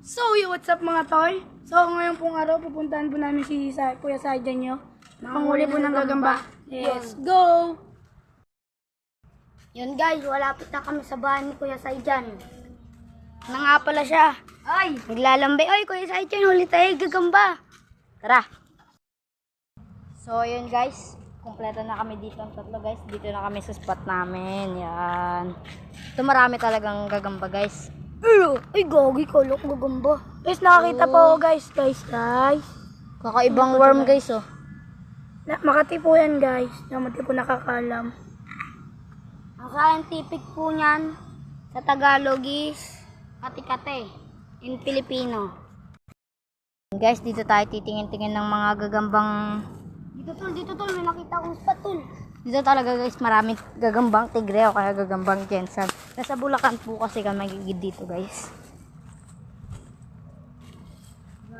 So, what's up mga tol? So, ngayon pong araw, pupuntahan po namin si Kuya Saijan nyo. Panghuli po ng gagamba. Let's go! Yun guys, walapit na kami sa bahay ni Kuya Saijan. Na nga pala siya. Ay, naglalambay. Ay, Kuya Saijan, huli tayo gagamba. Tara. So, yun guys. Kumpleto na kami dito ang tatlo guys. Dito na kami sa spot namin. Yan. Ito marami talagang gagamba guys. Ay, gagi ko, look, gagamba. Guys, nakakita po guys. Kakaibang worm guys oh. Makati po yan guys. Namati po nakakalam. Ang scientific po niyan sa Tagalog is kati-kate in Filipino. Guys, dito tayo titingin-tingin ng mga gagambang. Dito tol, may nakita akong spot tol. Dito talaga guys, maraming gagambang tigre o kaya gagambang jensan. Nasa Bulacan po kasi kami magigid dito guys.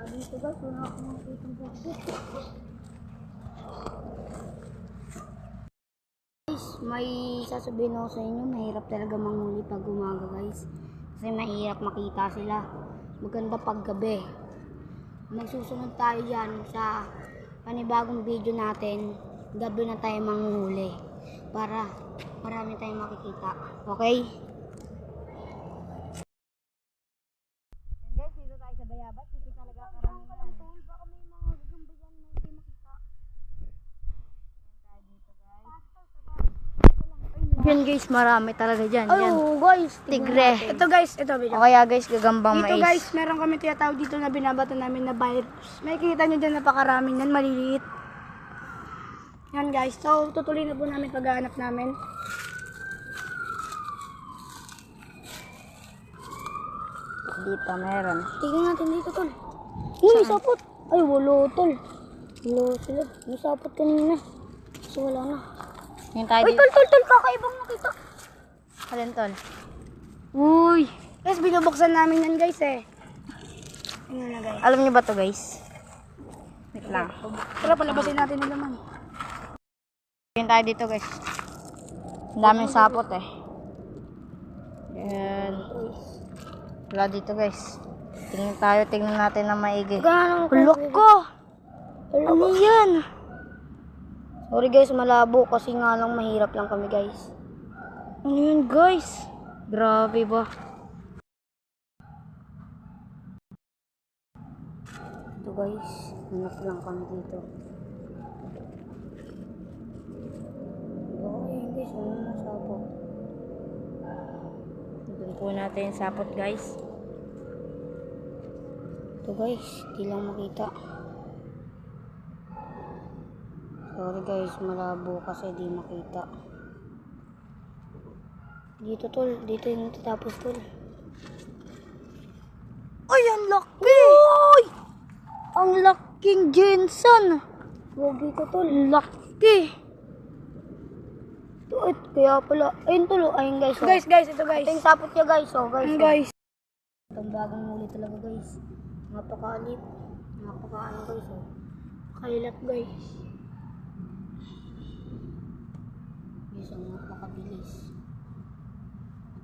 Dito guys, wala akong makikita guys, may sasabihin ako sa inyo, mahirap talaga manghuli pag umaga guys. Kasi mahirap makita sila. Maganda pag gabi. Magsusunod tayo dyan sa panibagong video natin. Gabi na tayo manghuli para marami tayong makikita. Okay? And guys, dito tayo sa Bayabas. Dito talaga karamihan. Baka may mga gagamba dyan na hindi makita. Ayan tayo dito guys. Yan guys, marami talaga dyan. Yan. Guys. Tigre. Ito guys, ito video. O kaya guys, gagambang Dito mais. guys, meron kami tinatawag dito na binabato namin na virus. May kita nyo dyan napakaraming yan, maliliit. Yan guys, so tutuloy na po namin paghahanap namin. Dito meron. Tingnan natin dito tol. May sapot. Ay wala tol. Wala sila. May sapot kanina. So wala na. Yung tayo Ay dito. tol, kakaibang nakita. Alin tol? Uy. Guys, binubuksan namin yan guys eh. Tingnan na guys. Alam niyo ba to guys? Wait lang. Tara, palabasin natin yung laman. Yung tayo dito guys. Ang daming sapot eh. Yan. Wala dito guys. Tingnan natin na maigi. Hulok ko! Ano yan? Sorry guys, malabo kasi nga lang mahirap lang kami guys. Ano yun guys? Grabe ba? Ito guys, hanap lang kami dito. Okay guys, ano na sapot? Doon po natin yung sapot guys. Ito guys, di lang makita. Sorry guys, malabo kasi di makita. Dito tol, dito yung tatapos tol. Ay, ang laki! Uy! Ang laking Jensen! Wagi ko tol. Laki! Ito, kaya pala. Ayun tol, ayun guys. Oh. Guys, ito guys. Ito yung sapot niya guys. Oh, guys. Ayun Oh. guys. Itong bagong muli talaga guys. Napakaalip. Napakaano guys. Oh. Kailat guys. Guys, ang napakabilis.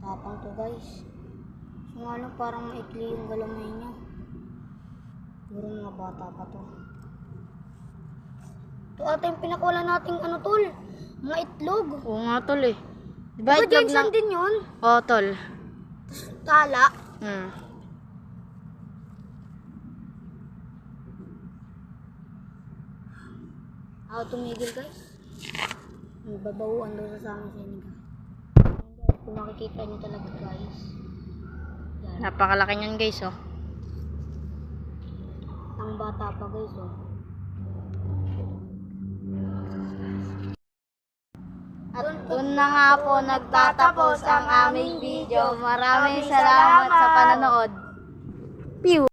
Matapang to guys. So nga lang parang maikli yung galamay niya. Siguro mga bata pa to. Ito ata yung pinakawala nating ano tol. Mga itlog. Oo nga tol eh. Diba itlog Jensen din yun? Oo tol. Tala. Ako tumigil guys. Babawuan daw sa amin sa inyo guys. Kung makikita nyo talaga guys. Yan. Napakalaki nyan guys oh. Ang bata pa guys oh. At doon na nga po nagtatapos ang aming video. Maraming salamat sa panonood. Pew!